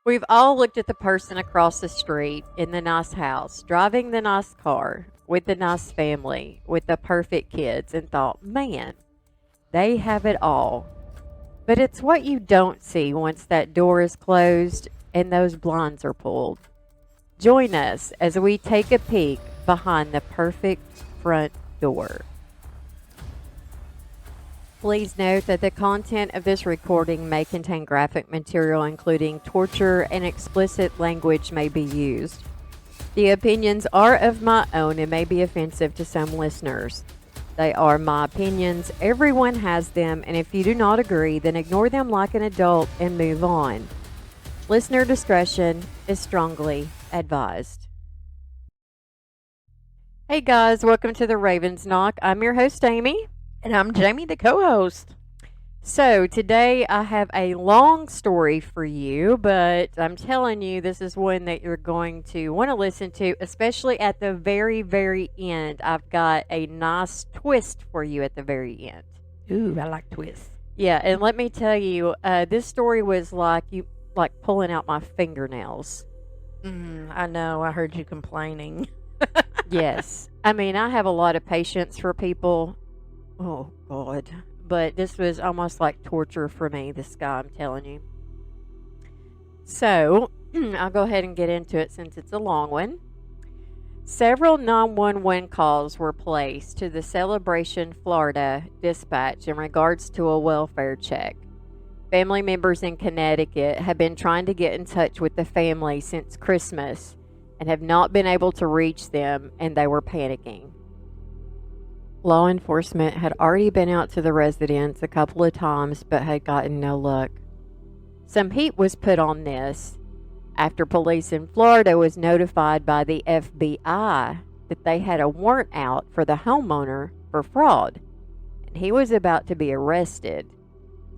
We've all looked at the person across the street in the nice house, driving the nice car, with the nice family, with the perfect kids, and thought, man, they have it all. But it's what you don't see once that door is closed and those blinds are pulled. Join us as we take a peek behind the perfect front door. Please note that the content of this recording may contain graphic material, including torture, and explicit language may be used. The opinions are of my own and may be offensive to some listeners. They are my opinions. Everyone has them, and if you do not agree, then ignore them like an adult and move on. Listener discretion is strongly advised. Hey guys, welcome to the Raven's Knock. I'm your host, Amy. And I'm Jamie, the co-host. So today I have a long story for you, but I'm telling you, this is one that you're going to want to listen to, especially at the very, very end. I've got a nice twist for you at the very end. Ooh, I like twists. Yeah, and let me tell you, this story was like pulling out my fingernails. I know. I heard you complaining. Yes. I mean, I have a lot of patience for people. Oh, God. But this was almost like torture for me, this guy, I'm telling you. So, I'll go ahead and get into it since it's a long one. Several 911 calls were placed to the Celebration, Florida dispatch in regards to a welfare check. Family members in Connecticut have been trying to get in touch with the family since Christmas and have not been able to reach them, and they were panicking. Law enforcement had already been out to the residence a couple of times but had gotten no luck. Some heat was put on this after police in Florida was notified by the FBI that they had a warrant out for the homeowner for fraud, and he was about to be arrested.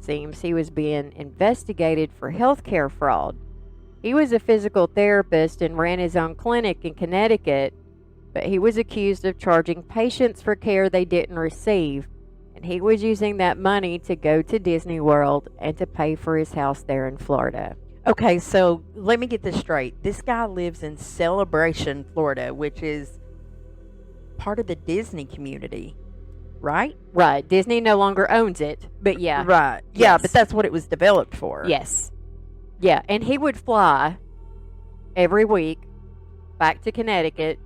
Seems he was being investigated for healthcare fraud. He was a physical therapist and ran his own clinic in Connecticut, but he was accused of charging patients for care they didn't receive, and he was using that money to go to Disney World and to pay for his house there in Florida. Okay, so let me get this straight. This guy lives in Celebration, Florida, which is part of the Disney community, right? Right. Disney no longer owns it, but yeah. Right. Yeah, but that's what it was developed for. Yes. Yeah, and he would fly every week back to Connecticut,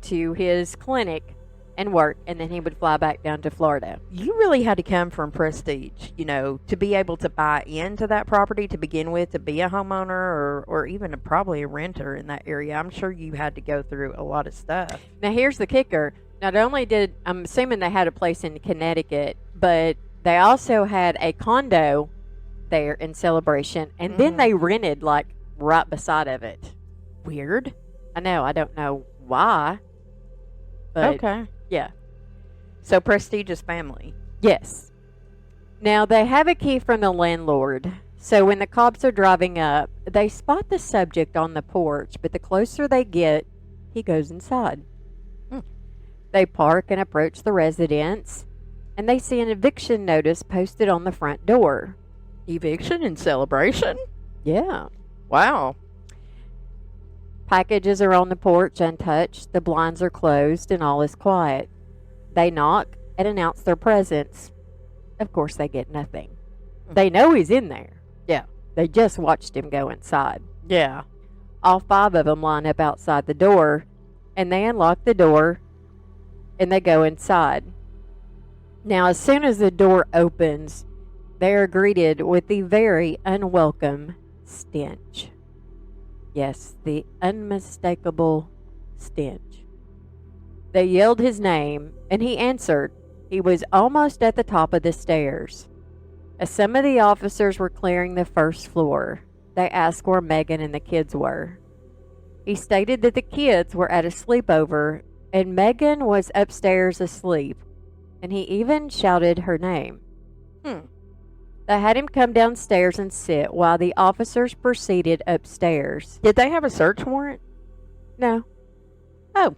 to his clinic and work, and then he would fly back down to Florida. You really had to come from prestige, to be able to buy into that property to begin with, to be a homeowner or even probably a renter in that area. I'm sure you had to go through a lot of stuff. Now, here's the kicker. Not only I'm assuming they had a place in Connecticut, but they also had a condo there in Celebration, and then they rented, right beside of it. Weird. I know. I don't know why. But okay. Yeah. So prestigious family. Yes. Now they have a key from the landlord. So when the cops are driving up, they spot the subject on the porch, but the closer they get, he goes inside. They park and approach the residence, and they see an eviction notice posted on the front door. Eviction in Celebration? Yeah. Wow. Packages are on the porch untouched, the blinds are closed, and all is quiet. They knock and announce their presence. Of course, they get nothing. They know he's in there. Yeah. They just watched him go inside. Yeah. All 5 of them line up outside the door, and they unlock the door, and they go inside. Now, as soon as the door opens, they are greeted with the very unwelcome stench. Yes, the unmistakable stench. They yelled his name, and he answered. He was almost at the top of the stairs. As some of the officers were clearing the first floor, they asked where Megan and the kids were. He stated that the kids were at a sleepover, and Megan was upstairs asleep, and he even shouted her name. They had him come downstairs and sit while the officers proceeded upstairs. Did they have a search warrant? No. Oh.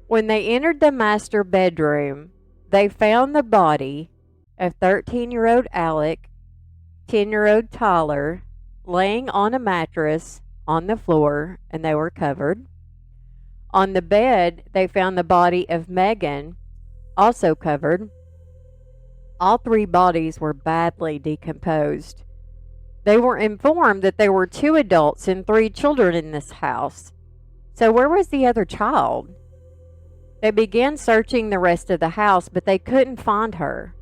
When they entered the master bedroom, they found the body of 13-year-old Alec, 10-year-old Tyler, laying on a mattress on the floor, and they were covered. On the bed, they found the body of Megan, also covered. All three bodies were badly decomposed. They were informed that there were 2 adults and 3 children in this house. So where was the other child? They began searching the rest of the house, but they couldn't find her.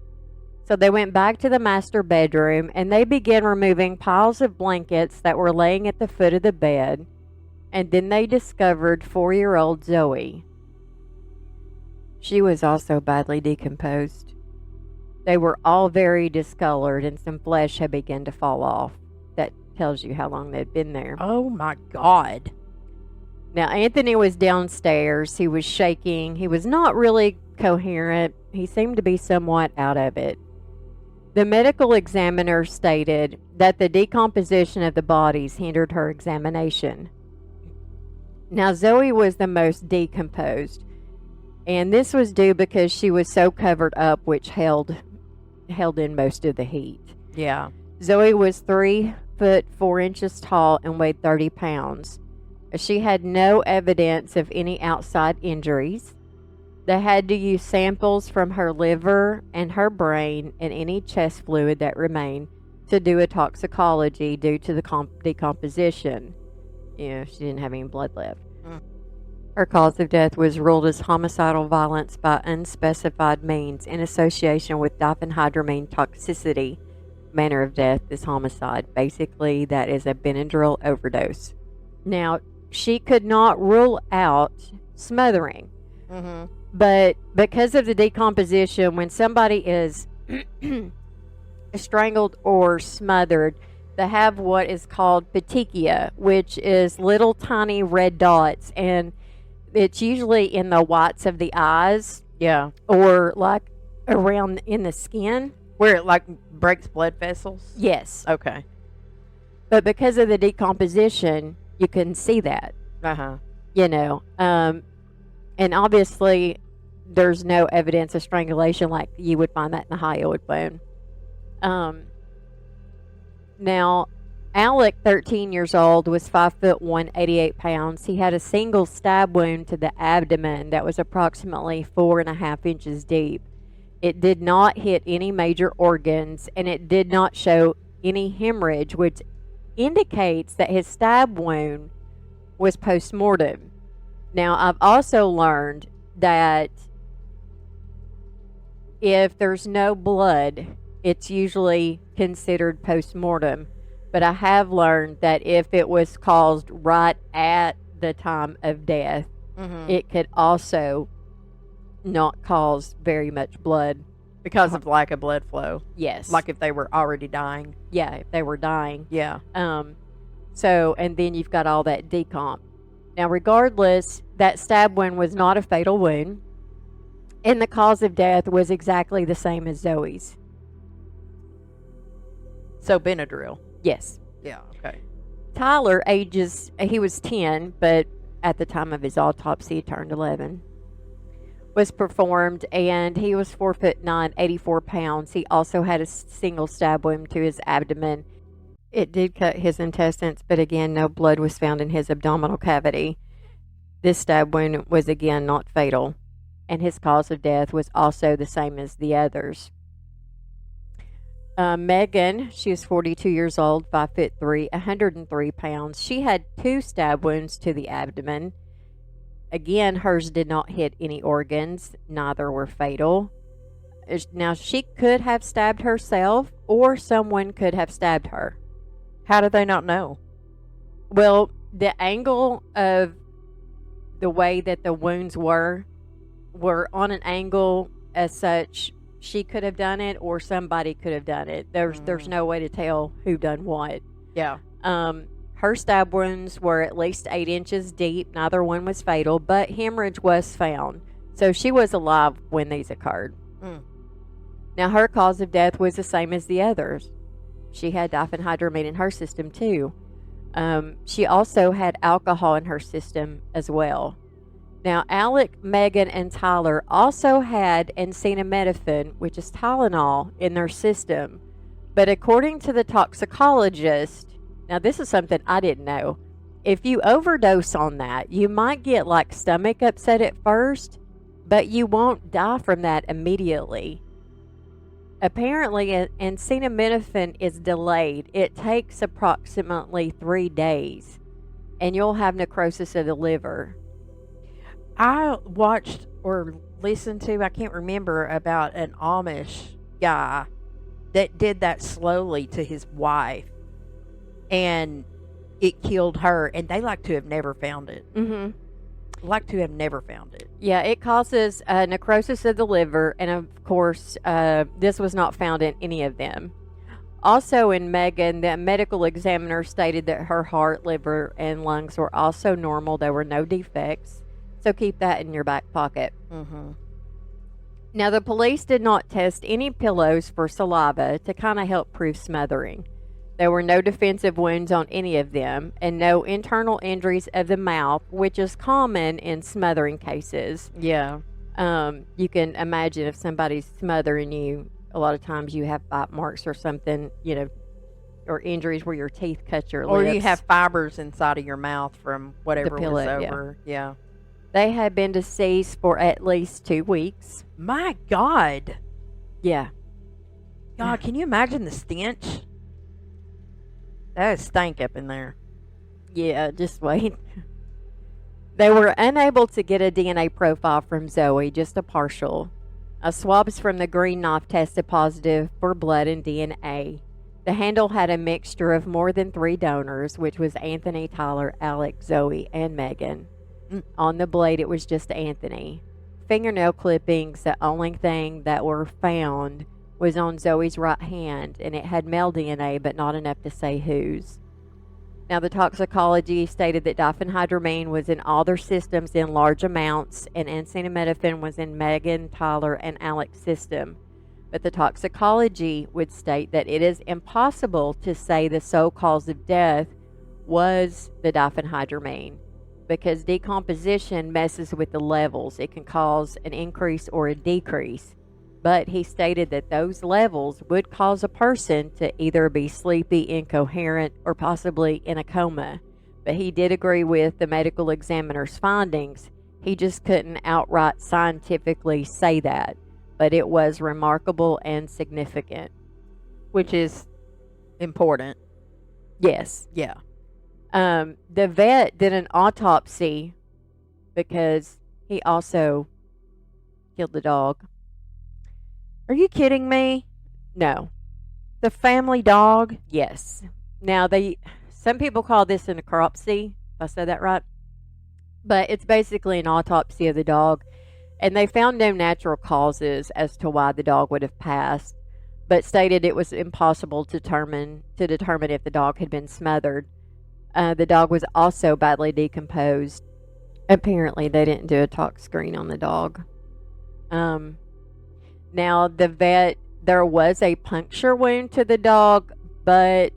So they went back to the master bedroom and they began removing piles of blankets that were laying at the foot of the bed. And then they discovered 4-year-old Zoe. She was also badly decomposed. They were all very discolored and some flesh had begun to fall off. That tells you how long they'd been there. Oh my God. Now, Anthony was downstairs. He was shaking. He was not really coherent. He seemed to be somewhat out of it. The medical examiner stated that the decomposition of the bodies hindered her examination. Now, Zoe was the most decomposed, and this was due because she was so covered up, which held in most of the heat. Yeah. Zoe was 3 foot 4 inches tall and weighed 30 pounds. She had no evidence of any outside injuries. They had to use samples from her liver and her brain and any chest fluid that remained to do a toxicology due to the decomposition. She didn't have any blood left. Her cause of death was ruled as homicidal violence by unspecified means in association with diphenhydramine toxicity. Manner of death is homicide. Basically, that is a Benadryl overdose. Now, she could not rule out smothering. Mm-hmm. But because of the decomposition, when somebody is strangled or smothered, they have what is called petechia, which is little tiny red dots, and it's usually in the whites of the eyes. Yeah. Or like around in the skin. Where it like breaks blood vessels? Yes. Okay. But because of the decomposition, you can see that. Uh-huh. And obviously there's no evidence of strangulation like you would find that in the hyoid bone. Now, Alec, 13 years old, was 5 foot 1, 88 pounds. He had a single stab wound to the abdomen that was approximately 4.5 inches deep. It did not hit any major organs, and it did not show any hemorrhage, which indicates that his stab wound was post-mortem. Now, I've also learned that if there's no blood, it's usually considered post-mortem. But I have learned that if it was caused right at the time of death, it could also not cause very much blood. Because of lack of blood flow. Yes. Like if they were already dying. Yeah, if they were dying. Yeah. So, and then you've got all that decomp. Now, regardless, that stab wound was not a fatal wound, and the cause of death was exactly the same as Zoe's. So, Benadryl. Yes. Yeah, okay. Tyler he was 10, but at the time of his autopsy, he turned 11. Was performed, and he was 4 foot 9, 84 pounds. He also had a single stab wound to his abdomen. It did cut his intestines, but again, no blood was found in his abdominal cavity. This stab wound was again not fatal, and his cause of death was also the same as the others. Megan, she was 42 years old, 5 foot 3, 103 pounds. She had 2 stab wounds to the abdomen. Again, hers did not hit any organs. Neither were fatal. Now, she could have stabbed herself, or someone could have stabbed her. How did they not know? Well, the angle of the way that the wounds were on an angle as such. She could have done it, or somebody could have done it. There's no way to tell who done what. Yeah. Her stab wounds were at least 8 inches deep. Neither one was fatal, but hemorrhage was found. So she was alive when these occurred. Now, her cause of death was the same as the others. She had diphenhydramine in her system, too. She also had alcohol in her system as well. Now, Alec, Megan, and Tyler also had acetaminophen, which is Tylenol, in their system. But according to the toxicologist, Now, this is something I didn't know. If you overdose on that, you might get like stomach upset at first, but you won't die from that immediately. Apparently, acetaminophen is delayed. It takes approximately 3 days, and you'll have necrosis of the liver. I watched or listened to, I can't remember, about an Amish guy that did that slowly to his wife, and it killed her, and they like to have never found it. Mm-hmm. Like to have never found it. Yeah, it causes necrosis of the liver, and of course, this was not found in any of them. Also, in Megan, the medical examiner stated that her heart, liver, and lungs were also normal. There were no defects, so keep that in your back pocket. Mm-hmm. Now, the police did not test any pillows for saliva to kind of help prove smothering. There were no defensive wounds on any of them, and no internal injuries of the mouth, which is common in smothering cases. Yeah. You can imagine if somebody's smothering you, a lot of times you have bite marks or something, or injuries where your teeth cut your Or lips. you have fibers inside of your mouth from whatever pillow, was over. Yeah. They had been deceased for at least 2 weeks. My God. Yeah. God, can you imagine the stench? That stank up in there. Yeah, just wait. They were unable to get a DNA profile from Zoe, just a partial. Swabs from the green knife tested positive for blood and DNA. The handle had a mixture of more than 3 donors, which was Anthony, Tyler, Alex, Zoe, and Megan. On the blade, it was just Anthony. Fingernail clippings, the only thing that were found, was on Zoe's right hand, and it had male DNA, but not enough to say whose. Now, the toxicology stated that diphenhydramine was in all their systems in large amounts, and acetaminophen was in Megan, Tyler, and Alex's system. But the toxicology would state that it is impossible to say the sole cause of death was the diphenhydramine, because decomposition messes with the levels. It can cause an increase or a decrease. But he stated that those levels would cause a person to either be sleepy, incoherent, or possibly in a coma. But he did agree with the medical examiner's findings. He just couldn't outright scientifically say that. But it was remarkable and significant. Which is important. Yes. Yeah. The vet did an autopsy because he also killed the dog. Are you kidding me? No. The family dog? Yes. Now, some people call this a necropsy, if I said that right. But it's basically an autopsy of the dog. And they found no natural causes as to why the dog would have passed, but stated it was impossible to determine if the dog had been smothered. The dog was also badly decomposed. Apparently, they didn't do a tox screen on the dog. Now, there was a puncture wound to the dog, but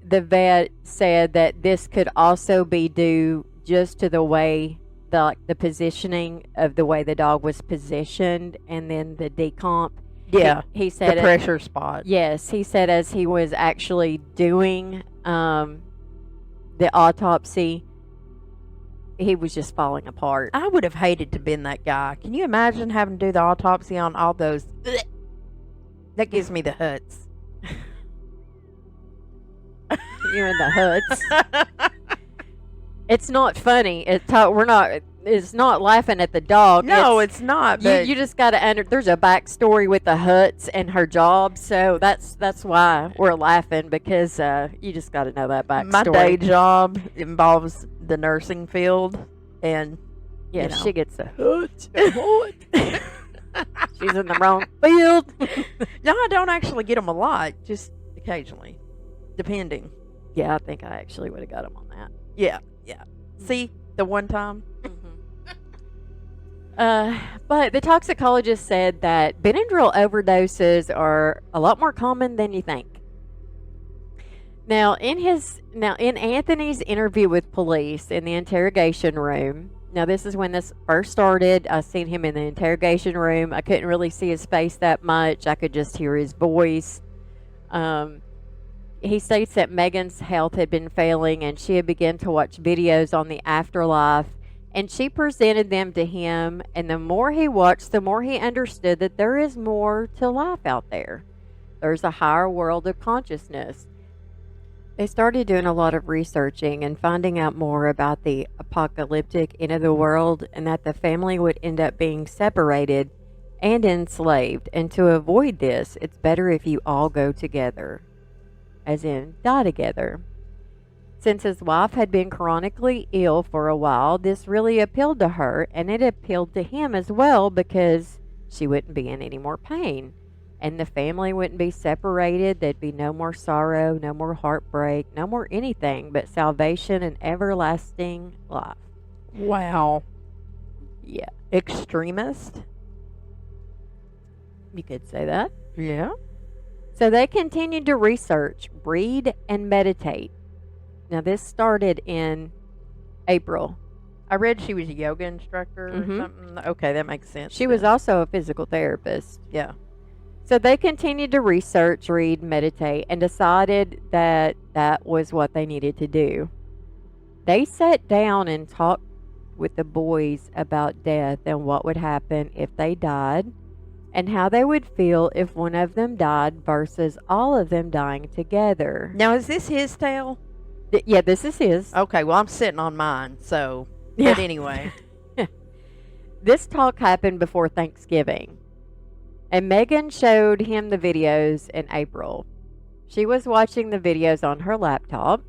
the vet said that this could also be due just to the way, the positioning of the way the dog was positioned, and then the decomp. Yeah, he said the pressure spot. Yes, he said as he was actually doing the autopsy, he was just falling apart. I would have hated to been that guy. Can you imagine having to do the autopsy on all those? That gives me the huts. You in the huts. It's not funny. It's not laughing at the dog. No, it's not. But you just got to there's a backstory with the huts and her job, so that's why we're laughing, because you just got to know that backstory. My day job involves the nursing field, and she gets a hut. She's in the wrong field. No, I don't actually get them a lot, just occasionally, depending. Yeah, I think I actually would have got them on that. Yeah. See, the one time. But the toxicologist said that Benadryl overdoses are a lot more common than you think. Now, in Anthony's interview with police in the interrogation room, now this is when this first started. I seen him in the interrogation room. I couldn't really see his face that much. I could just hear his voice. he states that Megan's health had been failing and she had begun to watch videos on the afterlife, and she presented them to him, and the more he watched, the more he understood that there is more to life out there. There's a higher world of consciousness. They started doing a lot of researching and finding out more about the apocalyptic end of the world, and that the family would end up being separated and enslaved. And to avoid this, it's better if you all go together, as in die together. Since his wife had been chronically ill for a while, this really appealed to her, and it appealed to him as well because she wouldn't be in any more pain. And the family wouldn't be separated. There'd be no more sorrow, no more heartbreak, no more anything but salvation and everlasting life. Wow. Yeah, Extremist? you could say that. Yeah. So they continued to research, read, and meditate. Now, this started in April. I read she was a yoga instructor or Mhm. something. Okay, that makes sense. She was then. also a physical therapist. Yeah. So they continued to research, read, meditate, and decided that that was what they needed to do. They sat down and talked with the boys about death and what would happen if they died, and how they would feel if one of them died versus all of them dying together. Now, is this his tale? Yeah, this is his. Okay, well, I'm sitting on mine, so. Yeah. But anyway. This talk happened before Thanksgiving, and Megan showed him the videos in April. She was watching the videos on her laptop.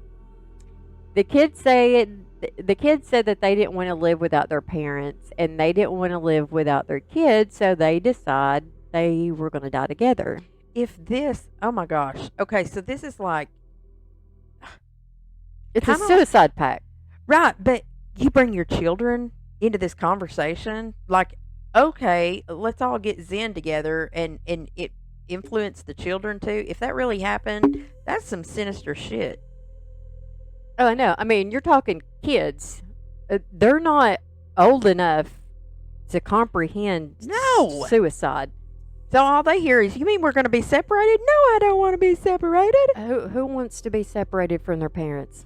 The kids said that they didn't want to live without their parents, and they didn't want to live without their kids, so they decided they were going to die together. If this, oh my gosh. Okay, so this is like, It's a Kinda- suicide pact. right, but you bring your children into this conversation. Like, okay, let's all get Zen together and it influence the children too. If that really happened, that's some sinister shit. Oh, I know. I mean, you're talking kids. They're not old enough to comprehend No. suicide. So all they hear is, you mean we're going to be separated? No, I don't want to be separated. Who wants to be separated from their parents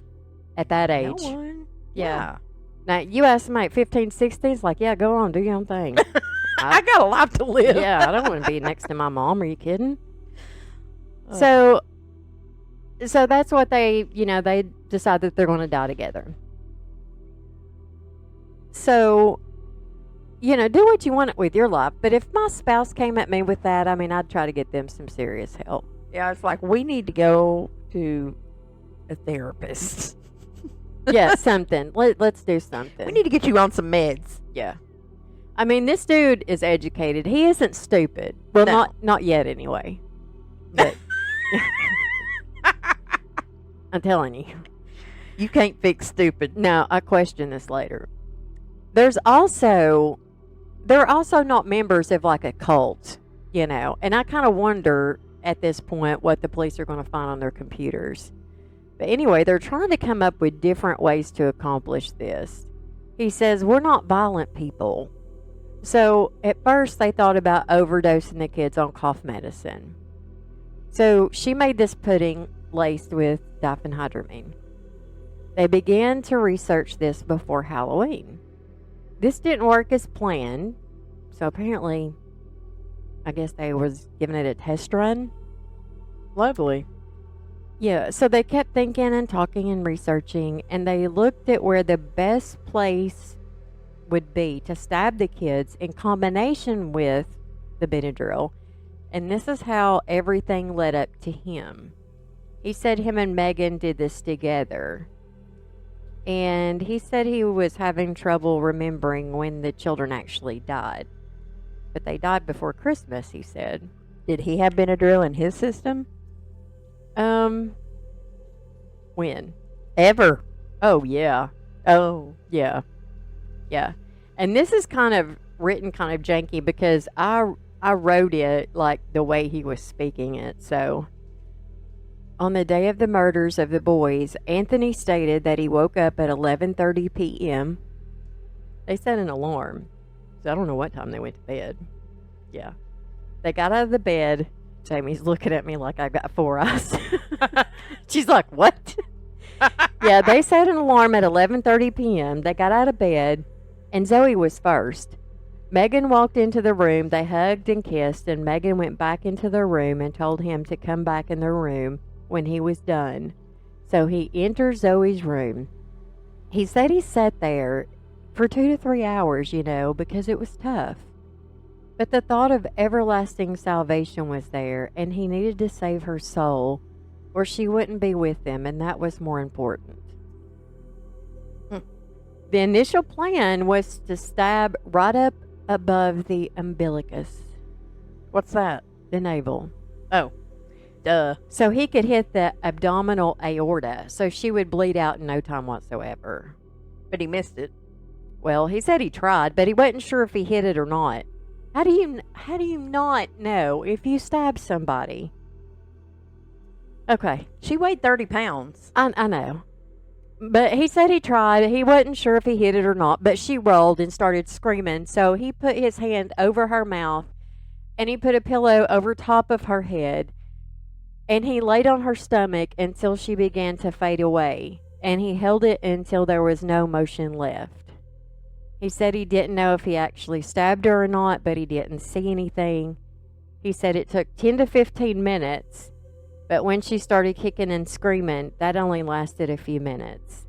at that age? No one. Yeah. Now, you estimate 15, 16, it's like, yeah, go on, do your own thing. I got a life to live. Yeah, I don't want to be next to my mom. Are you kidding? Oh. So that's what they decide that they're going to die together. So, do what you want with your life. But if my spouse came at me with that, I mean, I'd try to get them some serious help. Yeah, it's like, we need to go to a therapist. Yeah, something. Let's do something. We need to get you on some meds. Yeah. I mean, this dude is educated. He isn't stupid. Well, No. not yet anyway. But I'm telling you. You can't fix stupid. Now, I question this later. They're also not members of like a cult, and I kind of wonder at this point what the police are going to find on their computers. But anyway, they're trying to come up with different ways to accomplish this. He says, we're not violent people. So at first they thought about overdosing the kids on cough medicine. So she made this pudding laced with diphenhydramine. They began to research this before Halloween. This didn't work as planned, so apparently, I guess they was giving it a test run. Lovely. Yeah, so they kept thinking and talking and researching, and they looked at where the best place would be to stab the kids in combination with the Benadryl. And this is how everything led up to him. He said him and Megan did this together. And he said he was having trouble remembering when the children actually died. But they died before Christmas, he said. Did he have Benadryl in his system? When? Ever? Oh, yeah. Oh, yeah. Yeah. And this is kind of written kind of janky because I wrote it like the way he was speaking it. So, on the day of the murders of the boys, Anthony stated that he woke up at 11:30 p.m. They set an alarm. So I don't know what time they went to bed. Yeah. They got out of the bed. Jamie's looking at me like I've got four eyes. She's like, what? Yeah, they set an alarm at 11:30 p.m. They got out of bed, and Zoe was first. Megan walked into the room. They hugged and kissed, and Megan went back into their room and told him to come back in their room when he was done. So he entered Zoe's room. He said he sat there for 2 to 3 hours, because it was tough. But the thought of everlasting salvation was there, and he needed to save her soul, or she wouldn't be with him, and that was more important. The initial plan was to stab right up above the umbilicus. What's that? The navel. Oh, duh. So he could hit the abdominal aorta, so she would bleed out in no time whatsoever. But he missed it. Well, he said he tried, but he wasn't sure if he hit it or not. How do you not know if you stab somebody? Okay. She weighed 30 pounds. I know. But he said he tried. He wasn't sure if he hit it or not, but she rolled and started screaming. So he put his hand over her mouth, and he put a pillow over top of her head, and he laid on her stomach until she began to fade away, and he held it until there was no motion left. He said he didn't know if he actually stabbed her or not, but he didn't see anything. He said it took 10 to 15 minutes, but when she started kicking and screaming, that only lasted a few minutes.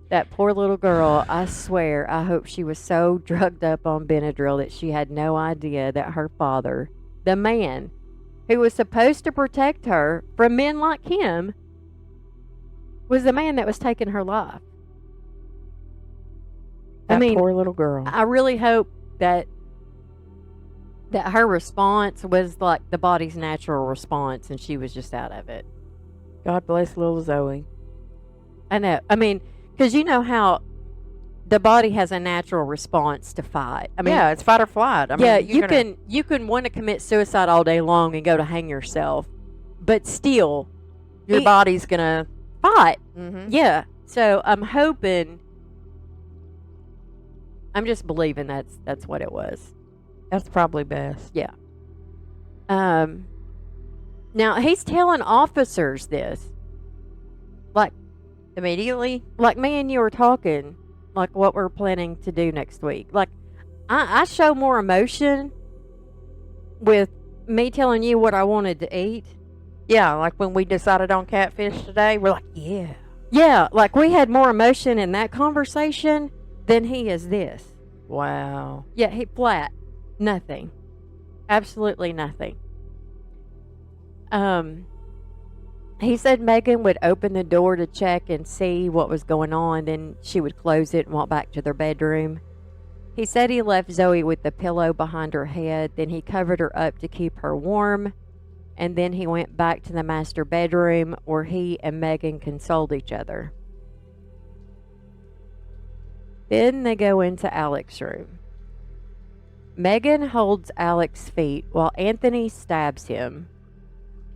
That poor little girl, I swear, I hope she was so drugged up on Benadryl that she had no idea that her father, the man who was supposed to protect her from men like him, was the man that was taking her life. That poor little girl. I really hope that her response was like the body's natural response and she was just out of it. God bless little Zoe. I know. I mean, because you know how the body has a natural response to fight. I mean, yeah, it's fight or flight. You can want to commit suicide all day long and go to hang yourself, but still, your body's gonna fight. Mm-hmm. Yeah. So I'm just believing that's what it was. That's probably best. Yeah. Now he's telling officers this, like immediately, like me and you were talking, like what we're planning to do next week. Like I show more emotion with me telling you what I wanted to eat. Yeah, like when we decided on catfish today, we're like, yeah. Yeah, like we had more emotion in that conversation than he is this. Wow. Yeah, he flat. Nothing. Absolutely nothing. He said Megan would open the door to check and see what was going on, then she would close it and walk back to their bedroom. He said he left Zoe with the pillow behind her head, then he covered her up to keep her warm, and then he went back to the master bedroom where he and Megan consoled each other. Then they go into Alex's room. Megan holds Alex's feet while Anthony stabs him.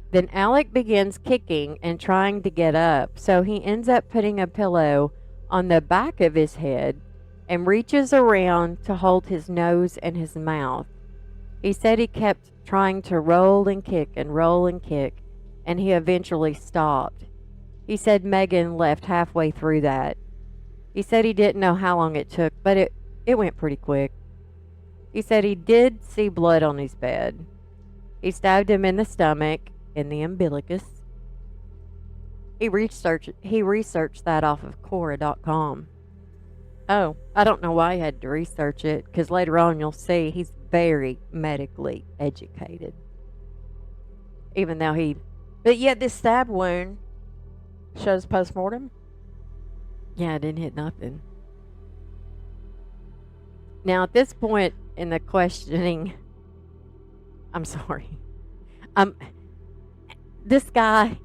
Then Alec begins kicking and trying to get up, so he ends up putting a pillow on the back of his head and reaches around to hold his nose and his mouth. He said he kept trying to roll and kick, and he eventually stopped. He said Megan left halfway through that. He said he didn't know how long it took, but it went pretty quick. He said he did see blood on his bed. He stabbed him in the stomach, in the umbilicus. He researched that off of Quora.com. Oh, I don't know why he had to research it, because later on you'll see he's very medically educated. Even though But yet this stab wound shows postmortem? Yeah, I didn't hit nothing. Now, at this point in the questioning, I'm sorry. This guy,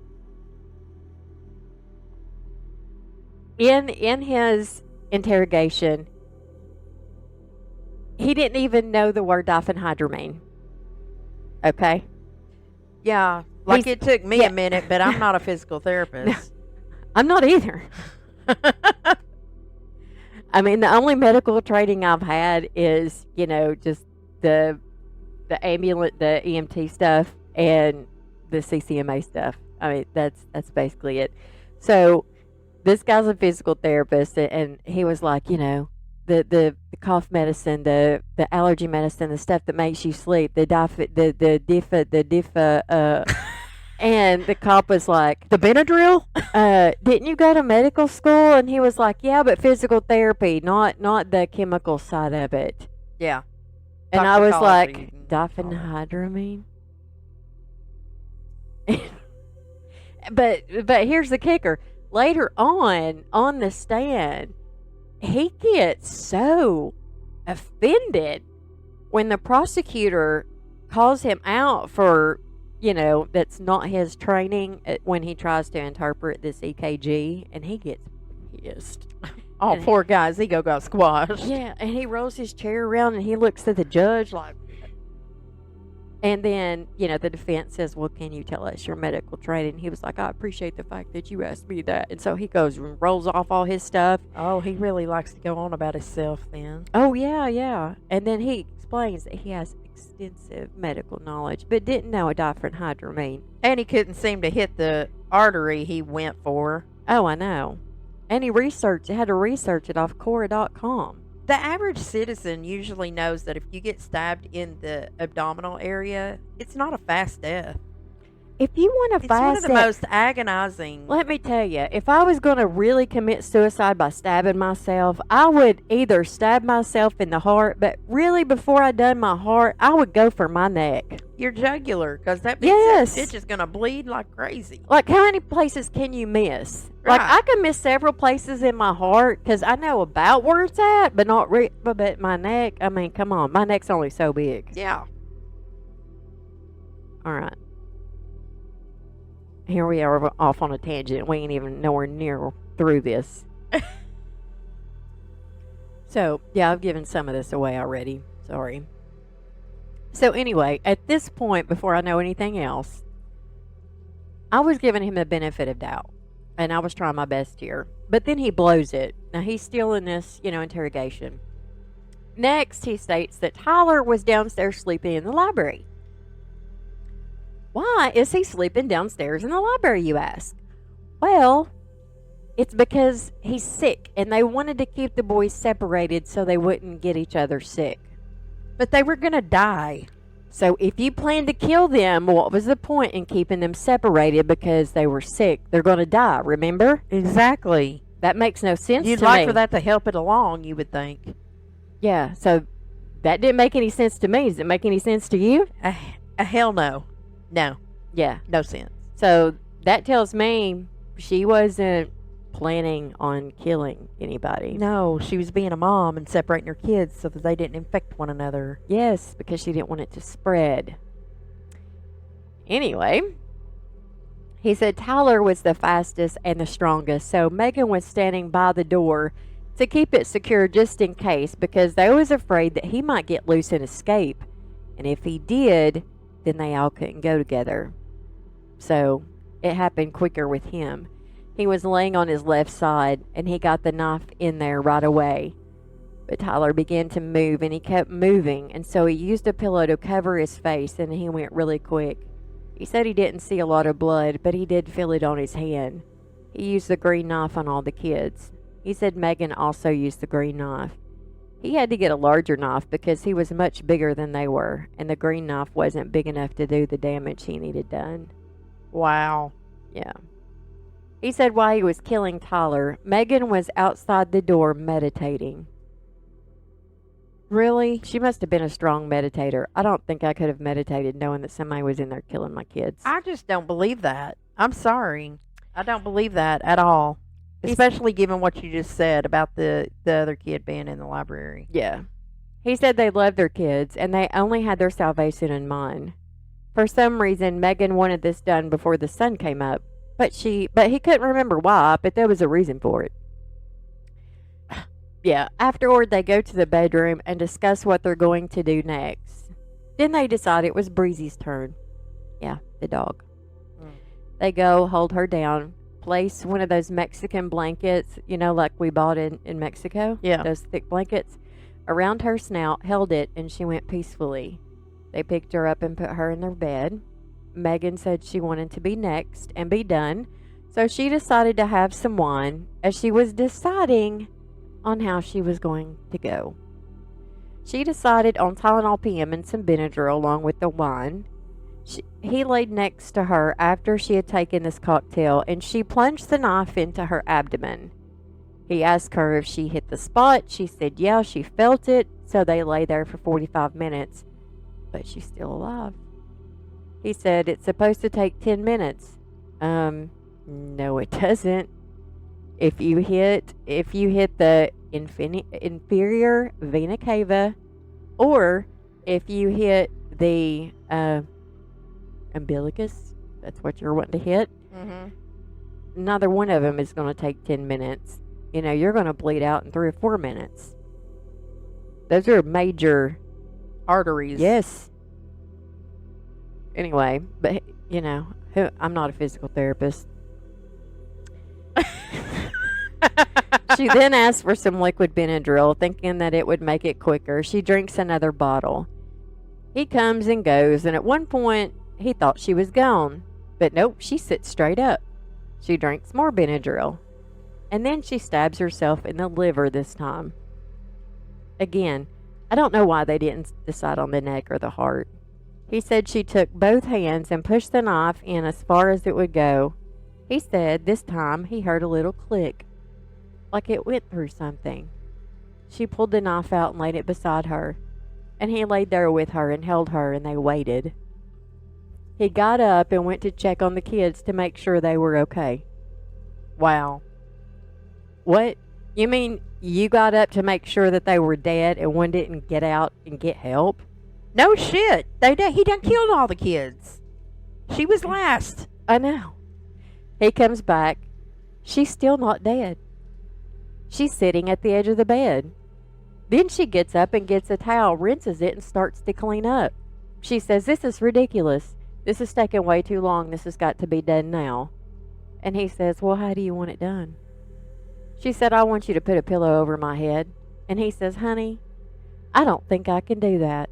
in his interrogation, he didn't even know the word diphenhydramine. Okay? Yeah, like it took me a minute, but I'm not a physical therapist. No, I'm not either. I mean, the only medical training I've had is, just the EMT stuff and the CCMA stuff. I mean, that's basically it. So this guy's a physical therapist, and he was like, the cough medicine, the allergy medicine, the stuff that makes you sleep, and the cop was like, The Benadryl? didn't you go to medical school? And he was like, yeah, but physical therapy, not the chemical side of it. Yeah. And I was Toxicology like, and diphenhydramine? But here's the kicker. Later on the stand, he gets so offended when the prosecutor calls him out for, that's not his training when he tries to interpret this EKG, and he gets pissed. Oh, And poor guy's ego got squashed. Yeah, and he rolls his chair around and he looks at the judge like, and then, the defense says, well, can you tell us your medical training? He was like, I appreciate the fact that you asked me that. And so he goes and rolls off all his stuff. Oh, he really likes to go on about himself then. Oh, yeah. And then he explains that he has extensive medical knowledge, but didn't know a diphenhydramine. And he couldn't seem to hit the artery he went for. Oh, I know. And he had to research it off Quora.com. The average citizen usually knows that if you get stabbed in the abdominal area, it's not a fast death. If you want It's to fast one of the most agonizing. let me tell you, if I was going to really commit suicide by stabbing myself, I would either stab myself in the heart, but really before I done my heart, I would go for my neck. Your jugular, because that means Yes. that stitch is going to bleed like crazy. Like, how many places can you miss? Like, Right. I can miss several places in my heart because I know about where it's at, but not but my neck. I mean, come on, my neck's only so big. Yeah. All right. Here we are off on a tangent. We ain't even nowhere near through this. So, yeah, I've given some of this away already. Sorry. So, anyway, at this point, before I know anything else, I was giving him the benefit of doubt. And I was trying my best here. But then he blows it. Now, he's still in this, interrogation. Next, he states that Tyler was downstairs sleeping in the library. Why is he sleeping downstairs in the library, you ask? Well, it's because he's sick, and they wanted to keep the boys separated so they wouldn't get each other sick. But they were going to die. So if you plan to kill them, what was the point in keeping them separated because they were sick? They're going to die, remember? Exactly. That makes no sense You'd to like me. for that to help it along, you would think. Yeah, so that didn't make any sense to me. Does it make any sense to you? A hell no. No. Yeah. No sense. So that tells me she wasn't planning on killing anybody. No, she was being a mom and separating her kids so that they didn't infect one another. Yes, because she didn't want it to spread. Anyway, he said Tyler was the fastest and the strongest, so Megan was standing by the door to keep it secure just in case, because they was afraid that he might get loose and escape. And if he did, then they all couldn't go together. So it happened quicker with him. He was laying on his left side, and he got the knife in there right away. But Tyler began to move, and he kept moving, and so he used a pillow to cover his face, and he went really quick. He said he didn't see a lot of blood, but he did feel it on his hand. He used the green knife on all the kids. He said Megan also used the green knife. He had to get a larger knife because he was much bigger than they were, and the green knife wasn't big enough to do the damage he needed done. Wow. Yeah. He said while he was killing Tyler, Megan was outside the door meditating. Really? She must have been a strong meditator. I don't think I could have meditated knowing that somebody was in there killing my kids. I just don't believe that. I'm sorry. I don't believe that at all. Especially given what you just said about the other kid being in the library. Yeah. He said they loved their kids and they only had their salvation in mind. For some reason, Megan wanted this done before the sun came up. But he couldn't remember why, but there was a reason for it. Yeah, afterward they go to the bedroom and discuss what they're going to do next. Then they decide it was Breezy's turn. Yeah, the dog. They go, hold her down, place one of those Mexican blankets, like we bought in Mexico. Yeah. Those thick blankets. Around her snout, held it, and she went peacefully. They picked her up and put her in their bed. Megan said she wanted to be next and be done, so she decided to have some wine as she was deciding on how she was going to go. She decided on Tylenol PM and some Benadryl along with the wine. He laid next to her after she had taken this cocktail, and she plunged the knife into her abdomen. He asked her if she hit the spot. She said yeah, she felt it, so they lay there for 45 minutes, but she's still alive. He said it's supposed to take 10 minutes. No, it doesn't. If you hit the inferior vena cava, or if you hit the umbilicus, that's what you're wanting to hit. Mm-hmm. Neither one of them is going to take 10 minutes. You're going to bleed out in 3 or 4 minutes. Those are major arteries. Yes. Anyway, but I'm not a physical therapist. She then asked for some liquid Benadryl, thinking that it would make it quicker. She drinks another bottle. He comes and goes, and at one point, he thought she was gone. But nope, she sits straight up. She drinks more Benadryl. And then she stabs herself in the liver this time. Again, I don't know why they didn't decide on the neck or the heart. He said she took both hands and pushed the knife in as far as it would go. He said this time he heard a little click, like it went through something. She pulled the knife out and laid it beside her, and he laid there with her and held her, and they waited. He got up and went to check on the kids to make sure they were okay. Wow. What? You mean you got up to make sure that they were dead and one didn't get out and get help? No shit. He done killed all the kids. She was last. I know. He comes back. She's still not dead. She's sitting at the edge of the bed. Then she gets up and gets a towel, rinses it, and starts to clean up. She says, "This is ridiculous. This is taking way too long. This has got to be done now." And he says, "Well, how do you want it done?" She said, "I want you to put a pillow over my head." And he says, "Honey, I don't think I can do that."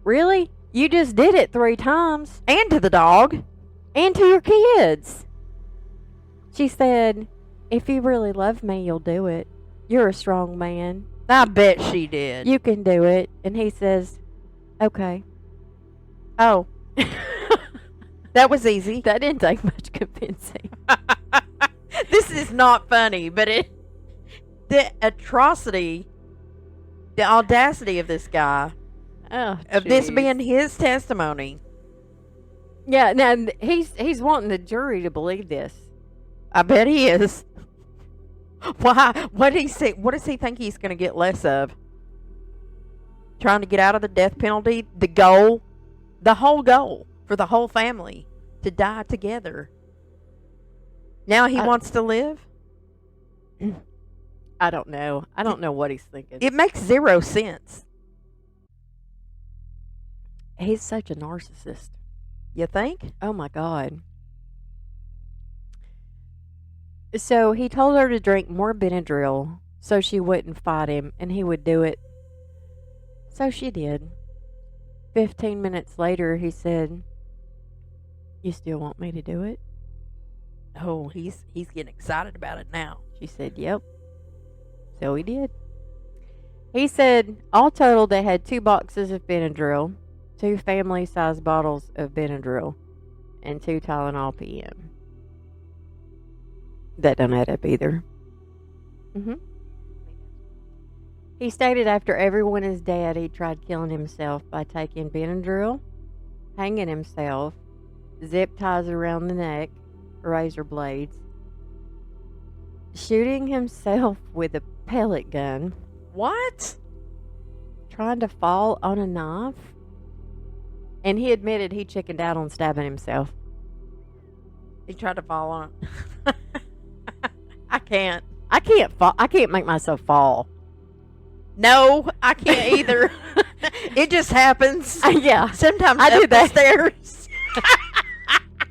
"Really? You just did it 3 times. And to the dog. And to your kids." She said, "If you really love me, you'll do it. You're a strong man. I bet she did. You can do it." And he says, "Okay." Oh. That was easy. That didn't take much convincing. This is not funny, but the atrocity, the audacity of this guy, of this being his testimony. Yeah, now he's wanting the jury to believe this. I bet he is. Why? What did he say? What does he think he's going to get less of? Trying to get out of the death penalty? The goal? The whole goal for the whole family to die together. Now he wants to live? I don't know. I don't know what he's thinking. It makes 0 sense. He's such a narcissist. You think? Oh my God. So he told her to drink more Benadryl so she wouldn't fight him and he would do it. So she did. 15 minutes later, he said, "You still want me to do it?" Oh, he's getting excited about it now. She said, "Yep." So he did. He said, all total, they had 2 boxes of Benadryl, 2 family-sized bottles of Benadryl, and 2 Tylenol PM. That don't add up either. He stated after everyone is dead, he tried killing himself by taking Benadryl, hanging himself, zip ties around the neck, razor blades, shooting himself with a pellet gun. What? Trying to fall on a knife. And he admitted he chickened out on stabbing himself. He tried to fall on. I can't. I can't fall. I can't make myself fall. No, I can't either. It just happens. Yeah. Sometimes I do that. Stairs.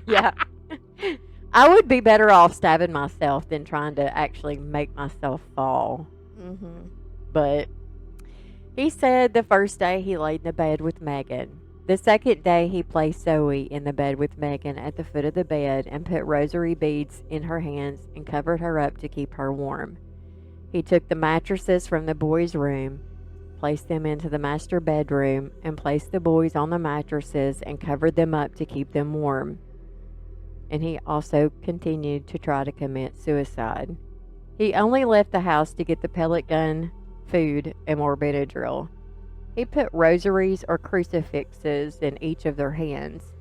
Yeah. I would be better off stabbing myself than trying to actually make myself fall. Mm-hmm. But he said the first day he laid in the bed with Megan, The second day, he placed Zoe in the bed with Megan at the foot of the bed and put rosary beads in her hands and covered her up to keep her warm. He took the mattresses from the boys' room, placed them into the master bedroom, and placed the boys on the mattresses and covered them up to keep them warm. And he also continued to try to commit suicide. He only left the house to get the pellet gun, food, and more Benadryl. He put rosaries or crucifixes in each of their hands.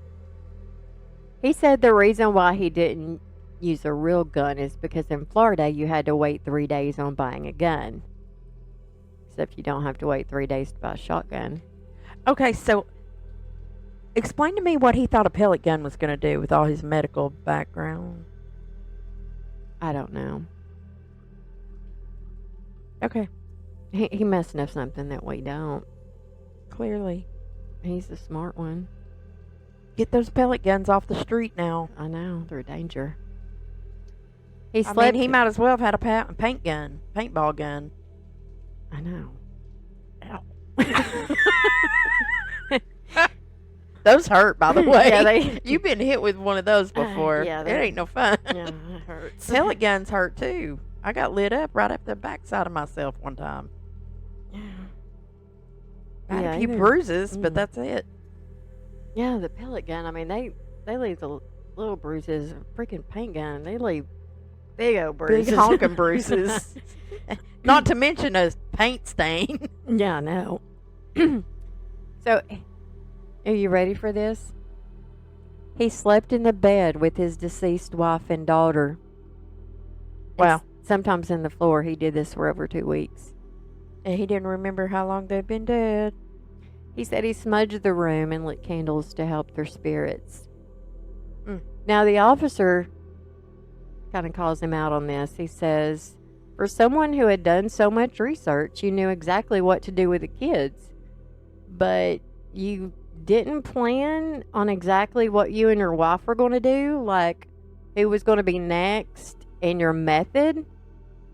He said the reason why he didn't use a real gun is because in Florida you had to wait 3 days on buying a gun. Except you don't have to wait 3 days to buy a shotgun. Okay, so explain to me what he thought a pellet gun was going to do with all his medical background. I don't know. Okay. He must know something that we don't. Clearly. He's the smart one. Get those pellet guns off the street now. I know, they're a danger. He might as well have had a paintball gun. I know. Ow. Those hurt, by the way. Yeah, You've been hit with one of those before. Yeah, it ain't no fun. Yeah, it hurts. Pellet guns hurt too. I got lit up right up the backside of myself one time. I had a few bruises, but that's it. Yeah, the pellet gun, I mean, they leave the little bruises. Freaking paint gun, they leave big old bruises. Big honking bruises. Not to mention a paint stain. Yeah, I know. So, are you ready for this? He slept in the bed with his deceased wife and daughter. Wow. Sometimes in the floor. He did this for over 2 weeks. And he didn't remember how long they'd been dead. He said he smudged the room and lit candles to help their spirits. Now, the officer kind of calls him out on this. He says, for someone who had done so much research, you knew exactly what to do with the kids. But you didn't plan on exactly what you and your wife were going to do? Like, who was going to be next and your method?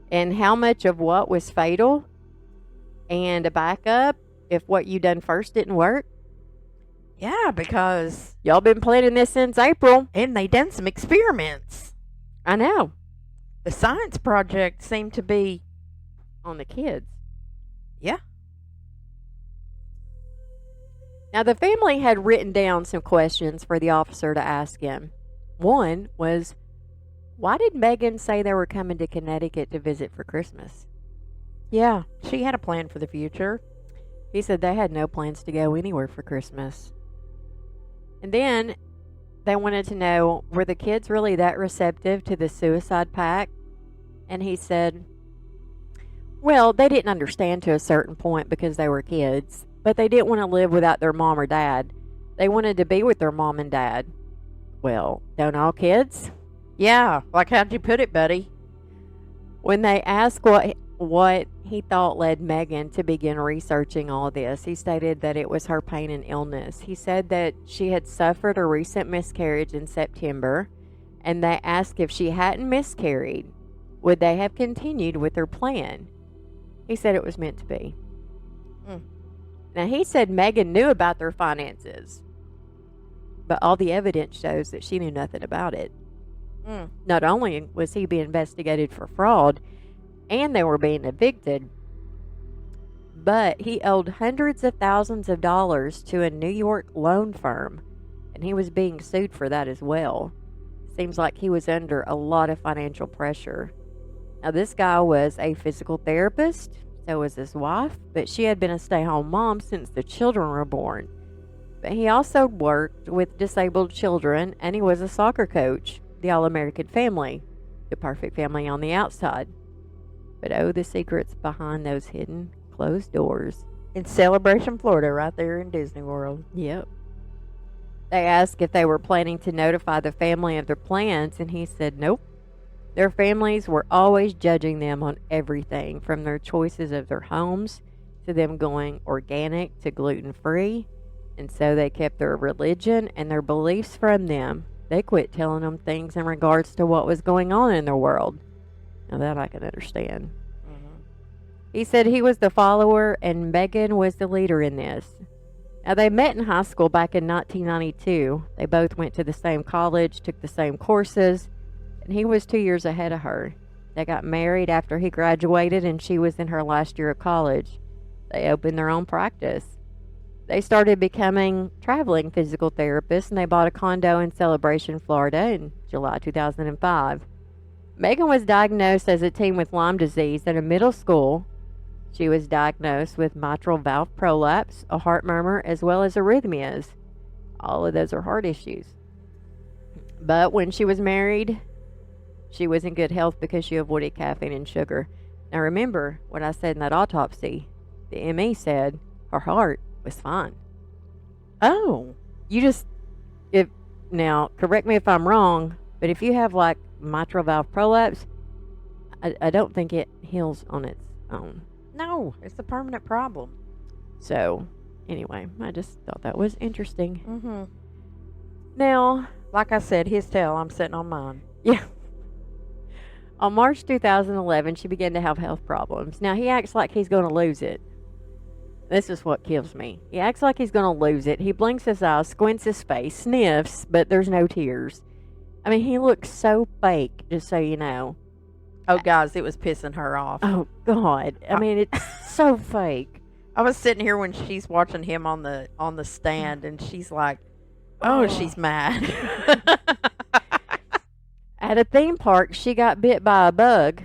And how much of what was fatal? And a backup if what you done first didn't work? Yeah, because y'all been planning this since April. And they done some experiments. I know. The science project seemed to be on the kids. Yeah. Now, the family had written down some questions for the officer to ask him. One was, why did Megan say they were coming to Connecticut to visit for Christmas? Yeah, she had a plan for the future. He said they had no plans to go anywhere for Christmas. And then they wanted to know, were the kids really that receptive to the suicide pact? And he said, well, they didn't understand to a certain point because they were kids, but they didn't want to live without their mom or dad. They wanted to be with their mom and dad. Well, don't all kids? Yeah, like how'd you put it, buddy? When they asked what he thought led Megan to begin researching all this, he stated that it was her pain and illness. He said that she had suffered a recent miscarriage in September, and they asked if she hadn't miscarried, would they have continued with their plan? He said it was meant to be. Now, he said Megan knew about their finances, but all the evidence shows that she knew nothing about it. Not only was he being investigated for fraud, and they were being evicted, but he owed hundreds of thousands of dollars to a New York loan firm, and he was being sued for that as well. Seems like he was under a lot of financial pressure. Now, this guy was a physical therapist, so was his wife, but she had been a stay-home mom since the children were born. But he also worked with disabled children, and he was a soccer coach, the All-American Family, the perfect family on the outside. But oh, the secrets behind those hidden, closed doors. In Celebration, Florida, right there in Disney World. Yep. They asked if they were planning to notify the family of their plans, and he said nope. Their families were always judging them on everything, from their choices of their homes to them going organic to gluten-free, and so they kept their religion and their beliefs from them. They quit telling them things in regards to what was going on in their world. Now that I can understand. He said he was the follower and Megan was the leader in this. Now, they met in high school back in 1992. They both went to the same college, took the same courses, and he was 2 years ahead of her. They got married after he graduated, and she was in her last year of college. They opened their own practice. They started becoming traveling physical therapists, and they bought a condo in Celebration, Florida in July 2005. Megan was diagnosed as a teen with Lyme disease in a middle school. She was diagnosed with mitral valve prolapse, a heart murmur, as well as arrhythmias. All of those are heart issues. But when she was married, she was in good health because she avoided caffeine and sugar. Now remember what I said in that autopsy. The ME said her heart was fine. Oh. Now, correct me if I'm wrong, but if you have like mitral valve prolapse, I don't think it heals on its own. No, it's a permanent problem. So, anyway, I just thought that was interesting. Mm-hmm. Now, Like I said, his tail, I'm sitting on mine. yeah. On March 2011, she began to have health problems. Now, he acts like he's going to lose it. This is what kills me. He acts like he's going to lose it. He blinks his eyes, squints his face, sniffs, but there's no tears. I mean, he looks so fake, just so you know. Oh, guys, it was pissing her off. Oh, God. I mean, it's so fake. I was sitting here when she's watching him on the stand, and she's like, oh, she's mad. At a theme park, she got bit by a bug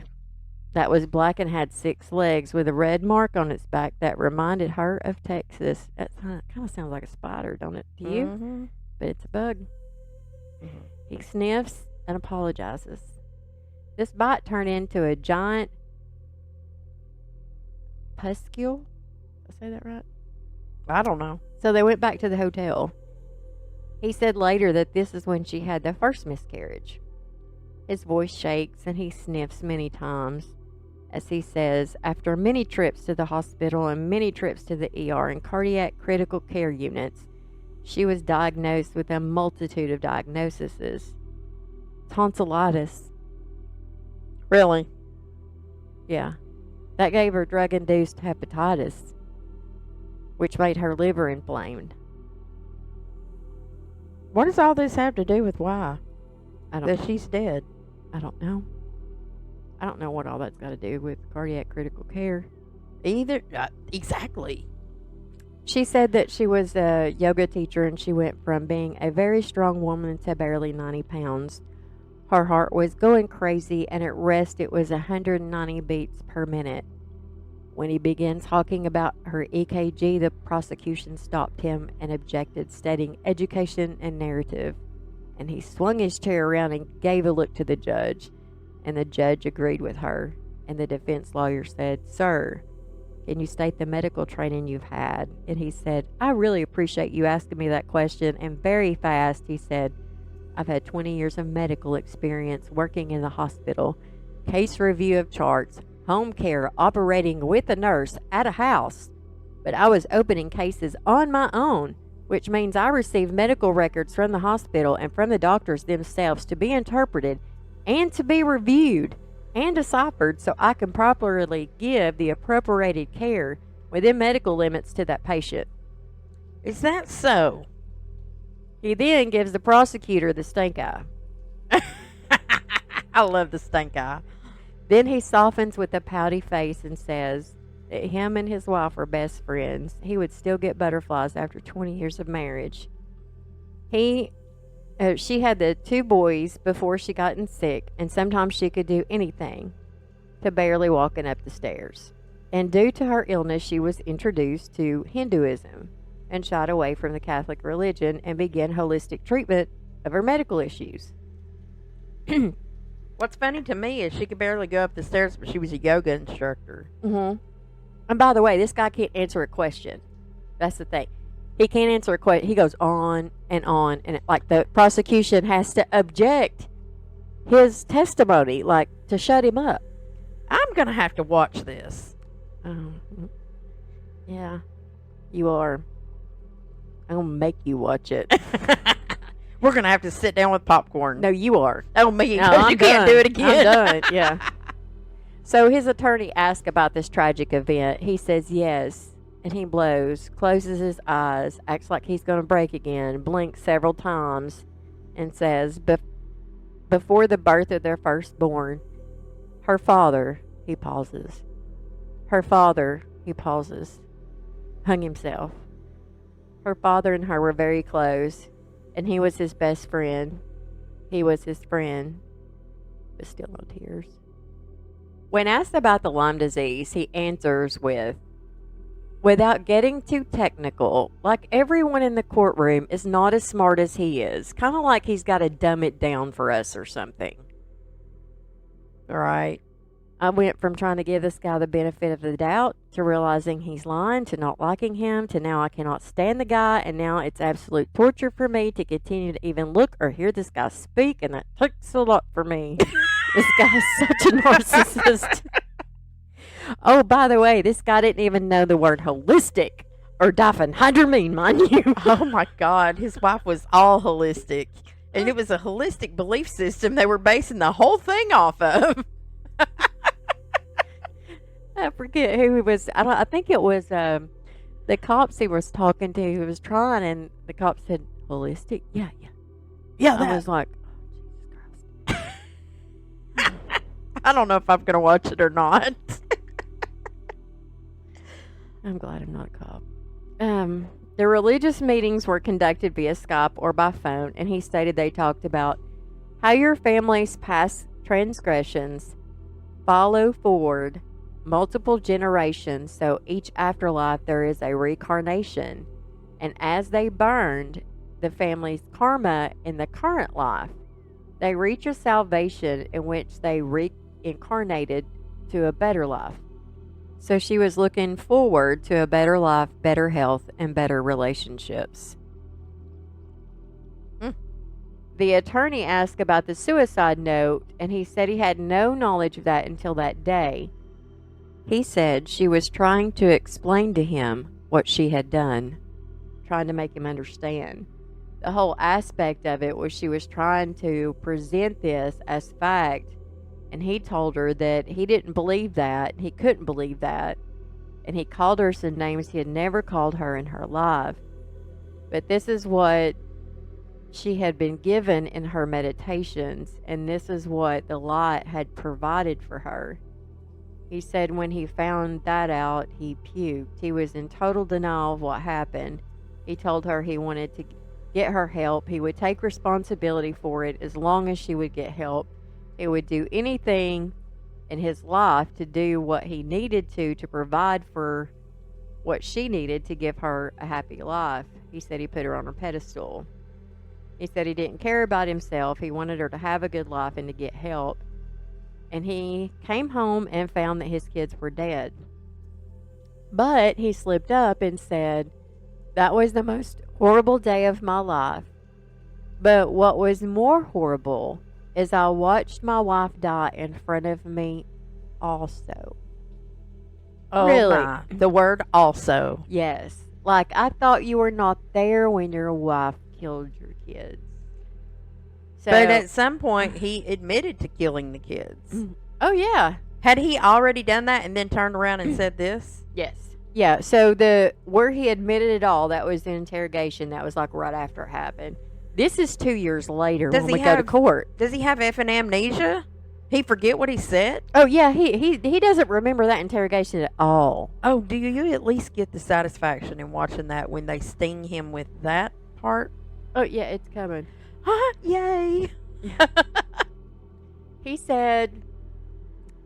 that was black and had 6 legs with a red mark on its back that reminded her of Texas. That kind of sounds like a spider, don't it, to you? Mm-hmm. But it's a bug. Mm-hmm. He sniffs and apologizes. This bite turned into a giant pustule. Did I say that right? I don't know. So they went back to the hotel. He said later that this is when she had the first miscarriage. His voice shakes and he sniffs many times. As he says, after many trips to the hospital and many trips to the ER and cardiac critical care units, she was diagnosed with a multitude of diagnoses. Tonsillitis. Really? Yeah. That gave her drug-induced hepatitis, which made her liver inflamed. What does all this have to do with why? I don't That know. she's dead. I don't know. I don't know what all that's got to do with cardiac critical care. Either. Exactly. She said that she was a yoga teacher and she went from being a very strong woman to barely 90 pounds. Her heart was going crazy, and at rest it was 190 beats per minute. When he began talking about her EKG, the prosecution stopped him and objected, stating education and narrative. And he swung his chair around and gave a look to the judge, and the judge agreed with her. And the defense lawyer said, "Sir, can you state the medical training you've had?" And he said, "I really appreciate you asking me that question." And very fast, he said, "I've had 20 years of medical experience working in the hospital, case review of charts, home care, operating with a nurse at a house. But I was opening cases on my own, which means I received medical records from the hospital and from the doctors themselves to be interpreted and to be reviewed and deciphered so I can properly give the appropriated care within medical limits to that patient." Is that so? He then gives the prosecutor the stink eye. I love the stink eye. Then he softens with a pouty face and says that him and his wife were best friends. He would still get butterflies after 20 years of marriage. She had the 2 boys before she got sick, and sometimes she could do anything to barely walking up the stairs. And due to her illness, she was introduced to Hinduism and shied away from the Catholic religion and began holistic treatment of her medical issues. What's funny to me is she could barely go up the stairs, but she was a yoga instructor. Mm-hmm. And by the way, this guy can't answer a question. That's the thing. He can't answer a question. He goes on, and like the prosecution has to object his testimony, like to shut him up. I'm going to have to watch this. Yeah, you are. I'm going to make you watch it. We're going to have to sit down with popcorn. No, you are. Oh, me. No, Because I'm you can't done. do it again. I'm done, yeah. So his attorney asked about this tragic event. He says yes, and he blows, closes his eyes, acts like he's going to break again, blinks several times, and says, before the birth of their firstborn, her father, he pauses. Her father, he pauses, hung himself. Her father and her were very close, and he was his best friend. He was his friend, but still no tears. When asked about the Lyme disease, he answers without getting too technical, like everyone in the courtroom is not as smart as he is. Kind of like he's got to dumb it down for us or something. Right. I went from trying to give this guy the benefit of the doubt to realizing he's lying, to not liking him, to now I cannot stand the guy, and now it's absolute torture for me to continue to even look or hear this guy speak, and that takes a lot for me. This guy is such a narcissist. Oh, by the way, this guy didn't even know the word holistic or diphenhydramine, mind you. Oh my God, his wife was all holistic, and it was a holistic belief system they were basing the whole thing off of. I forget who he was. I think it was the cops he was talking to. He was trying, and the cop said, "Holistic, yeah." I was like, oh, Jesus Christ. I don't know if I'm gonna watch it or not. I'm glad I'm not a cop. The religious meetings were conducted via Skype or by phone, and he stated they talked about how your family's past transgressions follow forward multiple generations, so each afterlife there is a reincarnation, and as they burned the family's karma in the current life, they reach a salvation in which they reincarnated to a better life. So she was looking forward to a better life, better health, and better relationships. The attorney asked about the suicide note, and he said he had no knowledge of that until that day. He said she was trying to explain to him what she had done, trying to make him understand. The whole aspect of it was she was trying to present this as fact, and he told her that he didn't believe that, he couldn't believe that, and he called her some names he had never called her in her life. But this is what she had been given in her meditations, and this is what the light had provided for her. He said when he found that out, he puked. He was in total denial of what happened. He told her he wanted to get her help. He would take responsibility for it as long as she would get help. He would do anything in his life to do what he needed to provide for what she needed to give her a happy life. He said he put her on a pedestal. He said he didn't care about himself. He wanted her to have a good life and to get help. And he came home and found that his kids were dead. But he slipped up and said, that was the most horrible day of my life. But what was more horrible is I watched my wife die in front of me also. Oh, really? My. The word also. Yes. Like, I thought you were not there when your wife killed your kids. So, But at some point, he admitted to killing the kids. Oh, yeah. Had he already done that and then turned around and said this? Yes. Yeah, so where he admitted it all, that was the interrogation. That was like right after it happened. This is 2 years later when we go to court. Does he have effing amnesia? He forget what he said? Oh, yeah, he doesn't remember that interrogation at all. Oh, do you at least get the satisfaction in watching that when they sting him with that part? Oh, yeah, it's coming. Yay. He said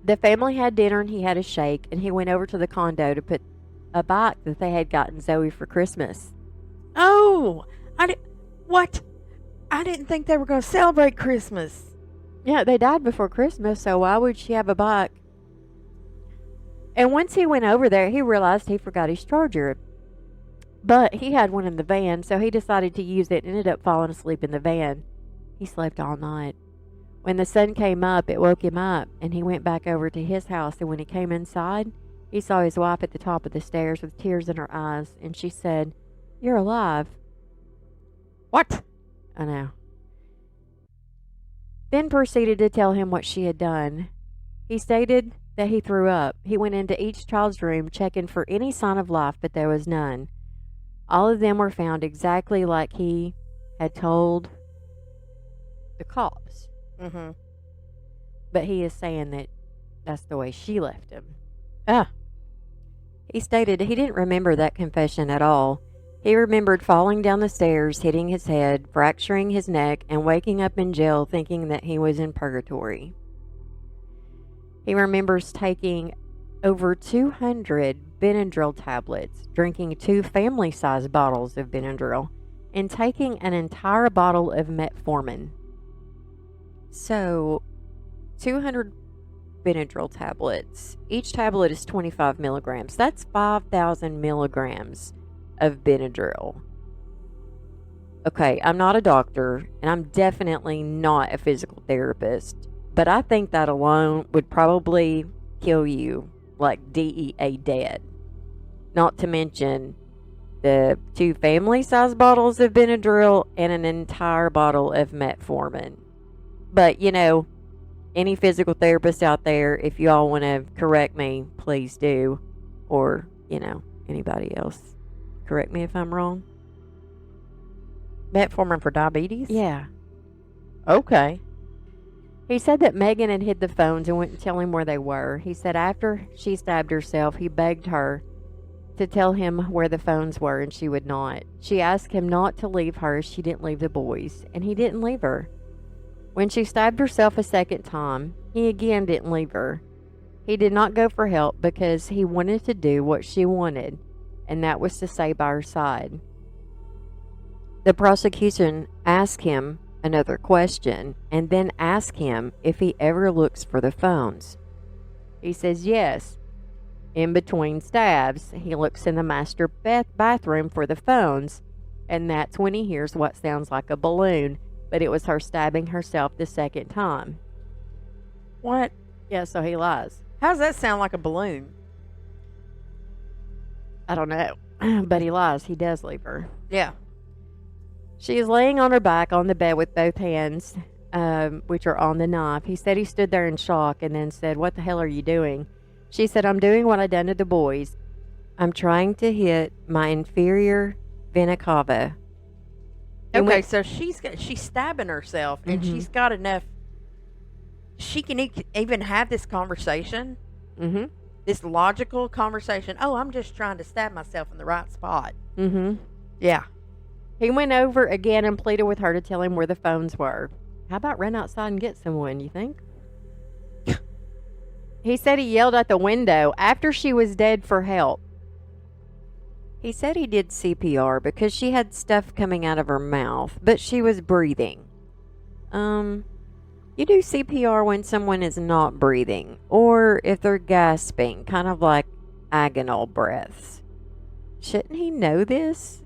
the family had dinner and he had a shake, and he went over to the condo to put a bike that they had gotten Zoe for Christmas. Oh, what? I didn't think they were going to celebrate Christmas. Yeah, they died before Christmas, so why would she have a bike? And once he went over there, he realized he forgot his charger. But he had one in the van, so he decided to use it and ended up falling asleep in the van. He slept all night. When the sun came up, it woke him up, and he went back over to his house, and when he came inside, he saw his wife at the top of the stairs with tears in her eyes, and she said, "You're alive." What? I know. Then proceeded to tell him what she had done. He stated that he threw up. He went into each child's room checking for any sign of life, but there was none. All of them were found exactly like he had told the cops. Mm-hmm. But he is saying that that's the way she left him. Ah. He stated he didn't remember that confession at all. He remembered falling down the stairs, hitting his head, fracturing his neck, and waking up in jail thinking that he was in purgatory. He remembers taking over 200 Benadryl tablets, drinking 2 family-sized bottles of Benadryl, and taking an entire bottle of metformin. So, 200 Benadryl tablets. Each tablet is 25 milligrams. That's 5,000 milligrams of Benadryl. Okay, I'm not a doctor, and I'm definitely not a physical therapist, but I think that alone would probably kill you, like DEA dead. Not to mention the 2 family-sized bottles of Benadryl and an entire bottle of metformin. But, any physical therapist out there, if you all want to correct me, please do. Or, anybody else. Correct me if I'm wrong. Metformin for diabetes? Yeah. Okay. He said that Megan had hid the phones and wouldn't tell him where they were. He said after she stabbed herself, he begged her to tell him where the phones were, and she would not. She asked him not to leave her. She didn't leave the boys, and he didn't leave her. When she stabbed herself a second time, he again didn't leave her. He did not go for help because he wanted to do what she wanted, and that was to stay by her side. The prosecution asked him another question and then asked him if he ever looks for the phones. He says yes. In between stabs, he looks in the master bathroom for the phones, and that's when he hears what sounds like a balloon, but it was her stabbing herself the second time. What? Yeah, so he lies. How does that sound like a balloon? I don't know, but he lies. He does leave her. Yeah. She is laying on her back on the bed with both hands, which are on the knife. He said he stood there in shock and then said, "What the hell are you doing?" She said, "I'm doing what I done to the boys. I'm trying to hit my inferior vena cava." Okay, so she's stabbing herself, and she's got enough. She can even have this conversation, this logical conversation. Oh, I'm just trying to stab myself in the right spot. Yeah. He went over again and pleaded with her to tell him where the phones were. How about run outside and get someone, you think? He said he yelled out the window after she was dead for help. He said he did CPR because she had stuff coming out of her mouth, but she was breathing. You do CPR when someone is not breathing, or if they're gasping, kind of like agonal breaths. Shouldn't he know this?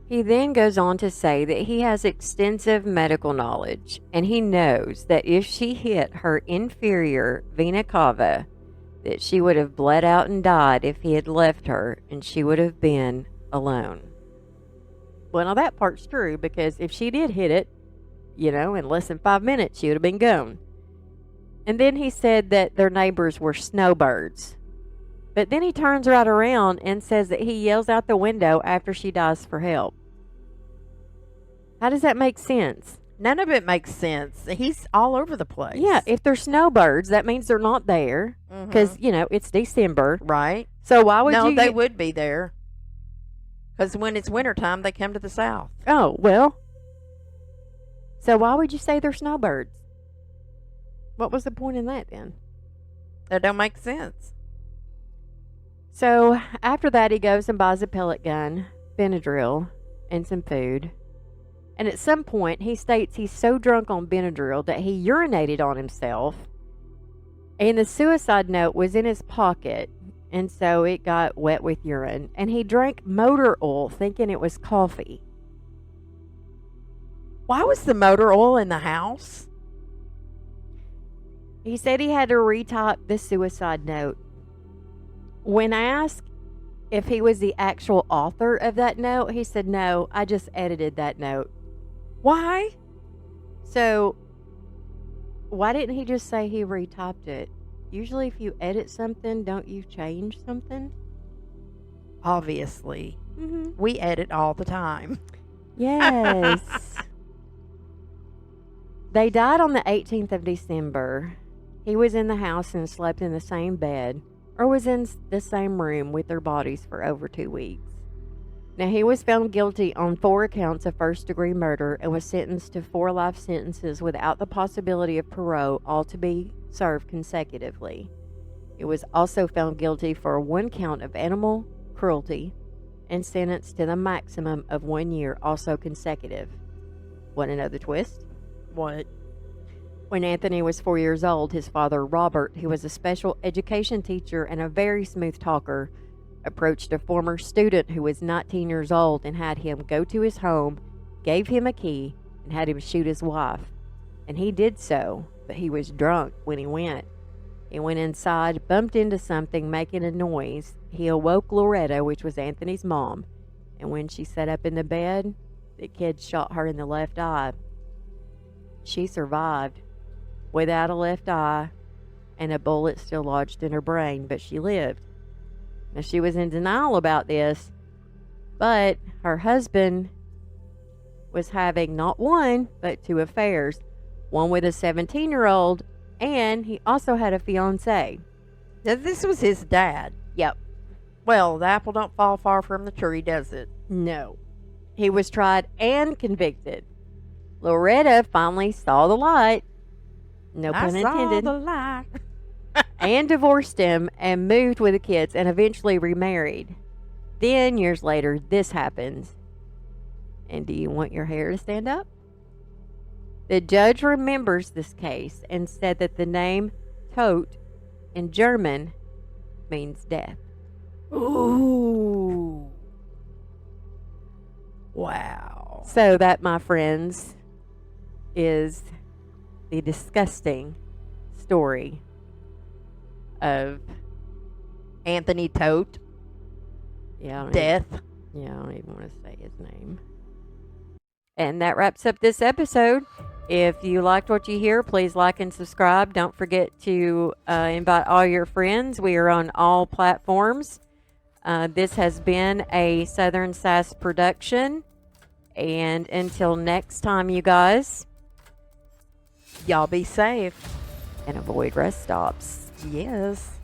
He then goes on to say that he has extensive medical knowledge, and he knows that if she hit her inferior vena cava, that she would have bled out and died if he had left her, and she would have been alone. Well, now that part's true, because if she did hit it, in less than 5 minutes, she would have been gone. And then he said that their neighbors were snowbirds. But then he turns right around and says that he yells out the window after she dies for help. How does that make sense? None of it makes sense. He's all over the place. Yeah, if they're snowbirds, that means they're not there. Because, it's December. Right. So why would No, you... they would be there. Because when it's wintertime, they come to the south. Oh, well. So why would you say they're snowbirds? What was the point in that then? That don't make sense. So after that, he goes and buys a pellet gun, Benadryl, and some food. And at some point, he states he's so drunk on Benadryl that he urinated on himself. And the suicide note was in his pocket, and so it got wet with urine. And he drank motor oil thinking it was coffee. Why was the motor oil in the house? He said he had to retype the suicide note. When asked if he was the actual author of that note, he said, "No, I just edited that note." Why? So, Why didn't he just say he retyped it? Usually, if you edit something, don't you change something? Obviously. Mm-hmm. We edit all the time. Yes. They died on the 18th of December. He was in the house and slept in the same bed, or was in the same room with their bodies for over 2 weeks. Now, he was found guilty on 4 accounts of first-degree murder and was sentenced to 4 life sentences without the possibility of parole, all to be served consecutively. He was also found guilty for 1 count of animal cruelty and sentenced to the maximum of 1 year, also consecutive. Want another twist? What? When Anthony was 4 years old, his father, Robert, who was a special education teacher and a very smooth talker, approached a former student who was 19 years old and had him go to his home, gave him a key, and had him shoot his wife. And he did so, but he was drunk when he went. He went inside, bumped into something making a noise. He awoke Loretta, which was Anthony's mom, and when she sat up in the bed, the kid shot her in the left eye. She survived without a left eye and a bullet still lodged in her brain, but she lived. Now, she was in denial about this, but her husband was having not 1, but 2 affairs, one with a 17-year-old, and he also had a fiancée. Now, this was his dad. Yep. Well, the apple don't fall far from the tree, does it? No. He was tried and convicted. Loretta finally saw the light, no pun intended, saw the light. and divorced him and moved with the kids and eventually remarried. Then, years later, this happens. And do you want your hair to stand up? The judge remembers this case and said that the name Tod in German means death. Ooh. Wow. So that, my friends, is the disgusting story of Anthony Tote. Death. I don't even want to say his name. And that wraps up this episode. If you liked what you hear, please like and subscribe. Don't forget to invite all your friends. We are on all platforms. This has been a Southern Sass production. And until next time, you guys, y'all be safe and avoid rest stops. Yes.